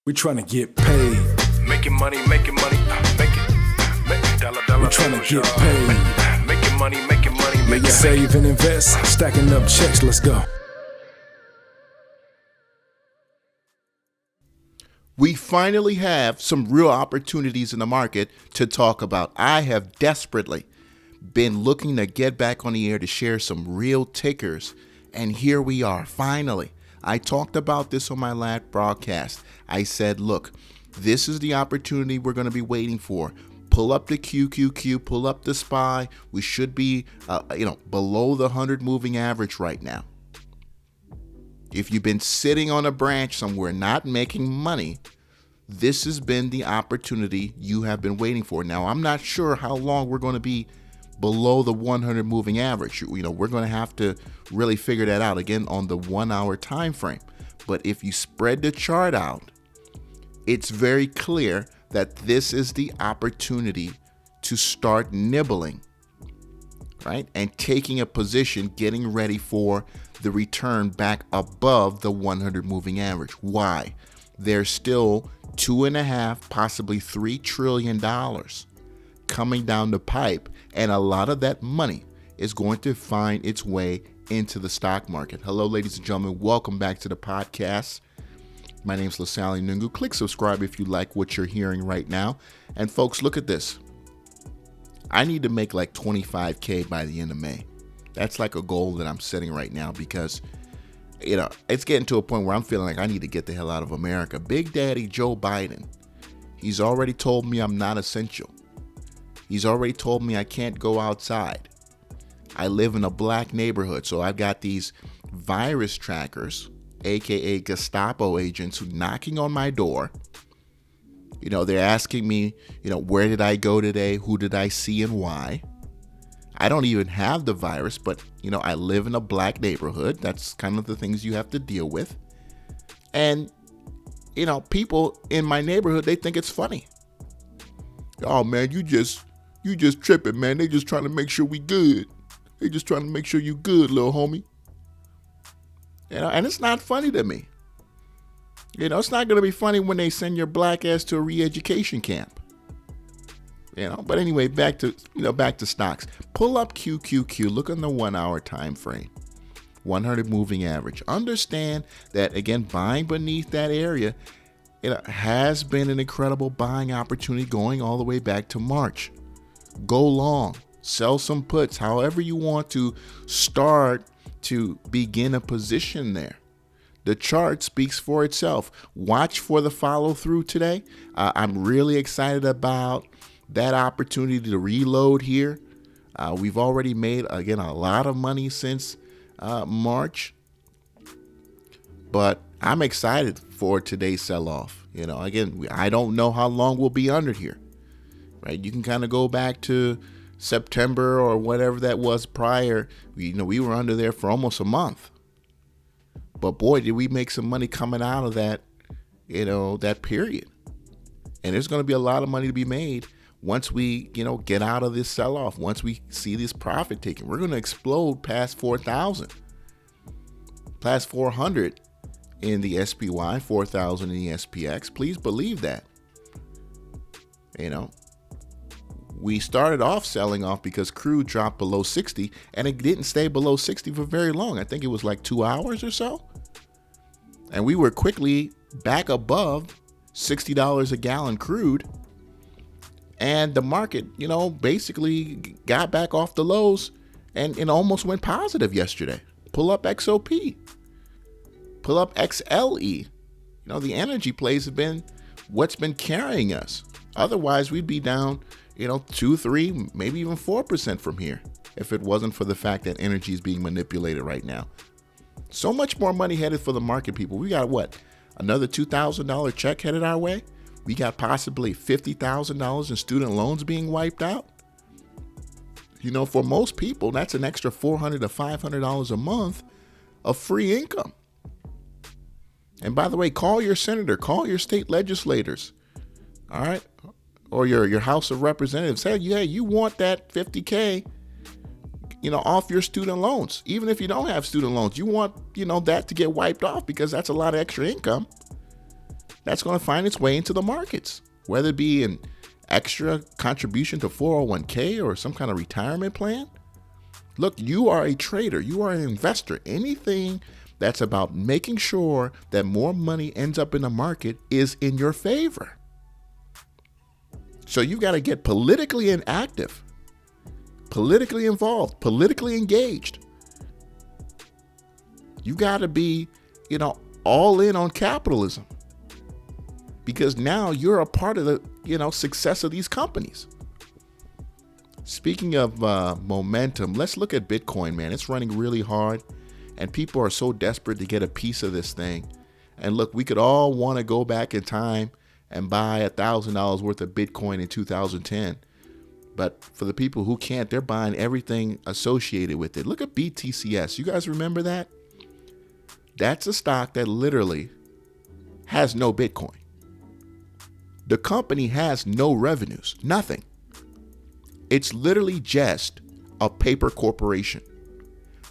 We trying to get paid. Making money, make it, dollar, We trying to get paid. making money, Make it save and invest. Stacking up checks. Let's go. We finally have some real opportunities in the market to talk about. I have desperately been looking to get back on the air to share some real tickers. And here we are, finally. I talked about this on my last broadcast. I said, look, this is the opportunity we're going to be waiting for. Pull up the QQQ, pull up the SPY. We should be, below the 100 moving average right now. If you've been sitting on a branch somewhere not making money, this has been the opportunity you have been waiting for. Now, I'm not sure how long we're going to be below the 100 moving average. We're going to have to really figure that out again on the 1 hour time frame. But if you spread the chart out, it's very clear that this is the opportunity to start nibbling, right? And taking a position, getting ready for the return back above the 100 moving average. Why? There's still $2.5, possibly $3 trillion coming down the pipe, and a lot of that money is going to find its way into the stock market. Hello, ladies and gentlemen. Welcome back to the podcast. My name is Lassal Inungu. Click subscribe if you like what you're hearing right now. And folks, look at this. I need to make like 25K by the end of May. That's like a goal that I'm setting right now because, it's getting to a point where I'm feeling like I need to get the hell out of America. Big Daddy Joe Biden, he's already told me I'm not essential. He's already told me I can't go outside. I live in a black neighborhood, so I've got these virus trackers, aka Gestapo agents, who knocking on my door. They're asking me, where did I go today? Who did I see and why? I don't even have the virus, but, I live in a black neighborhood. That's kind of the things you have to deal with. And, people in my neighborhood, they think it's funny. Oh, man, you just tripping, man. They just trying to make sure we good. They just trying to make sure you good, little homie. And it's not funny to me. It's not going to be funny when they send your black ass to a re-education camp. But anyway, back to stocks. Pull up QQQ. Look on the 1 hour time frame. 100 moving average. Understand that, again, buying beneath that area, has been an incredible buying opportunity going all the way back to March. Go long, sell some puts, however you want to start to begin a position there. The chart speaks for itself. Watch for the follow through today. I'm really excited about that opportunity to reload here. We've already made, again, a lot of money since March, but I'm excited for today's sell-off. Again, I don't know how long we'll be under here, right? You can kind of go back to September or whatever that was prior. We were under there for almost a month, but boy, did we make some money coming out of that, that period. And there's going to be a lot of money to be made once we, get out of this sell-off. Once we see this profit taking, we're going to explode past 4,000, past 400 in the SPY, 4,000 in the SPX. Please believe that. We started off selling off because crude dropped below 60, and it didn't stay below 60 for very long. I think it was like 2 hours or so. And we were quickly back above $60 a gallon crude. And the market, basically got back off the lows and almost went positive yesterday. Pull up XOP. Pull up XLE. The energy plays have been what's been carrying us. Otherwise, we'd be down, 2, 3, maybe even 4% from here if it wasn't for the fact that energy is being manipulated right now. So much more money headed for the market, people. We got another $2,000 check headed our way. We got possibly $50,000 in student loans being wiped out. For most people, that's an extra $400 to $500 a month of free income. And by the way, call your senator, call your state legislators, all right, or your House of Representatives. Say, yeah, you want that $50K, off your student loans. Even if you don't have student loans, you want, that to get wiped off because that's a lot of extra income. that's going to find its way into the markets, whether it be an extra contribution to 401k or some kind of retirement plan. Look, you are a trader. You are an investor. Anything that's about making sure that more money ends up in the market is in your favor. So you've got to get politically active, politically involved, politically engaged. You got to be, all in on capitalism, because now you're a part of the, success of these companies. Speaking of momentum, let's look at Bitcoin, man. It's running really hard, and people are so desperate to get a piece of this thing. And look, we could all want to go back in time and buy $1,000 worth of Bitcoin in 2010. But for the people who can't, they're buying everything associated with it. Look at BTCS. You guys remember that? That's a stock that literally has no Bitcoin. The company has no revenues, nothing. It's literally just a paper corporation.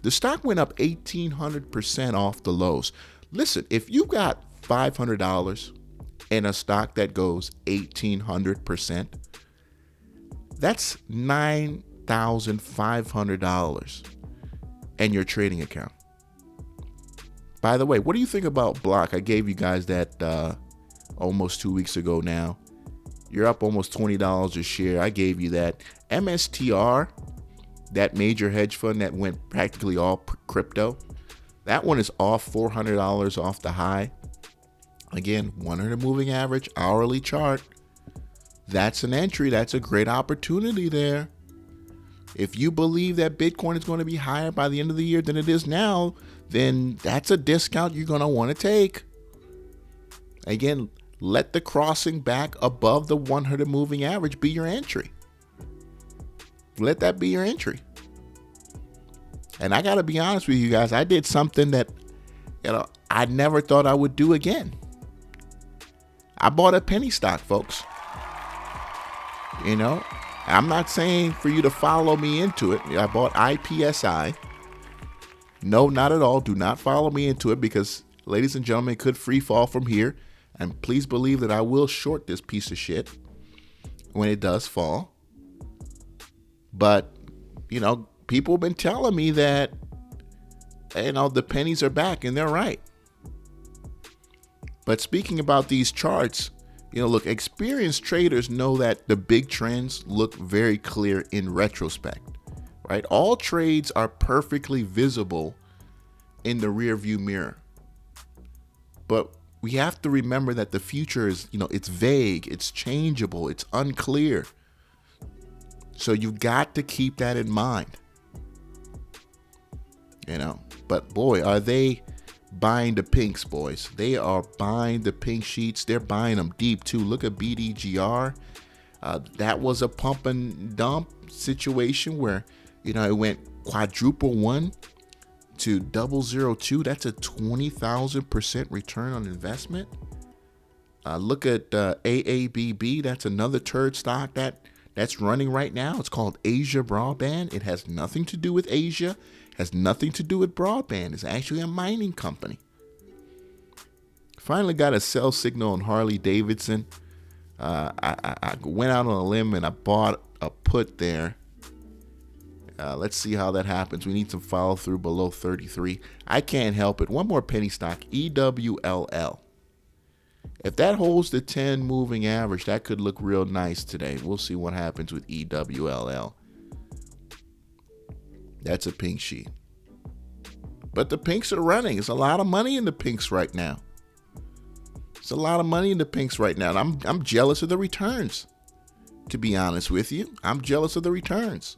The stock went up 1,800% off the lows. Listen, if you got $500 in a stock that goes 1,800%, that's $9,500 in your trading account. By the way, what do you think about Block? I gave you guys that almost 2 weeks ago now. You're up almost $20 a share. I gave you that. MSTR, that major hedge fund that went practically all crypto, that one is off $400 off the high. Again, 100 moving average, hourly chart. That's an entry. That's a great opportunity there. If you believe that Bitcoin is going to be higher by the end of the year than it is now, then that's a discount you're going to want to take. Again, let the crossing back above the 100 moving average be your entry. Let that be your entry. And I got to be honest with you guys, I did something that, I never thought I would do again. I bought a penny stock, folks. I'm not saying for you to follow me into it. I bought IPSI. No, not at all. Do not follow me into it, because, ladies and gentlemen, it could free fall from here. And please believe that I will short this piece of shit when it does fall. But, people have been telling me that, the pennies are back, and they're right. But speaking about these charts, look, experienced traders know that the big trends look very clear in retrospect, right? All trades are perfectly visible in the rear view mirror. But we have to remember that the future is, it's vague, it's changeable, it's unclear. So you've got to keep that in mind. But boy, are they buying the pinks, boys. They are buying the pink sheets. They're buying them deep too. Look at BDGR. That was a pump and dump situation where, it went quadruple 1 to 002. That's a 20,000% return on investment. Look at AABB. That's another turd stock that's running right now. It's called Asia Broadband. It has nothing to do with Asia. Has nothing to do with broadband. It's actually a mining company. Finally got a sell signal on Harley Davidson. I went out on a limb and I bought a put there. Let's see how that happens. We need some follow through below 33. I can't help it. One more penny stock, EWLL. If that holds the 10 moving average, that could look real nice today. We'll see what happens with EWLL. That's a pink sheet. But the pinks are running. There's a lot of money in the pinks right now. It's a lot of money in the pinks right now. And I'm jealous of the returns, to be honest with you. I'm jealous of the returns.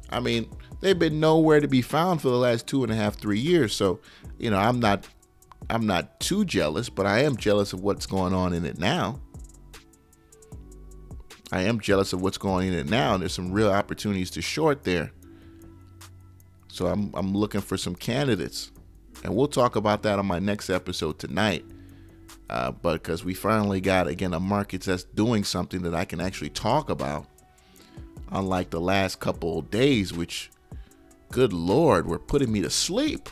I mean, they've been nowhere to be found for the last 2.5, 3 years. So, I'm not too jealous, but I am jealous of what's going on in it now. I am jealous of what's going on in it now. And there's some real opportunities to short there. So I'm looking for some candidates, and we'll talk about that on my next episode tonight. But because we finally got, again, a market that's doing something that I can actually talk about, unlike the last couple of days, which, good Lord, were putting me to sleep.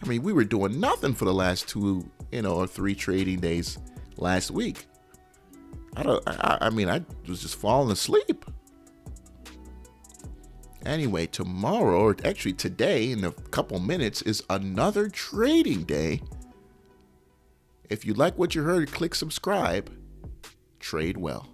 I mean, we were doing nothing for the last 2 or 3 trading days last week. I was just falling asleep. Anyway, tomorrow, or actually today, in a couple minutes, is another trading day. If you like what you heard, click subscribe. Trade well.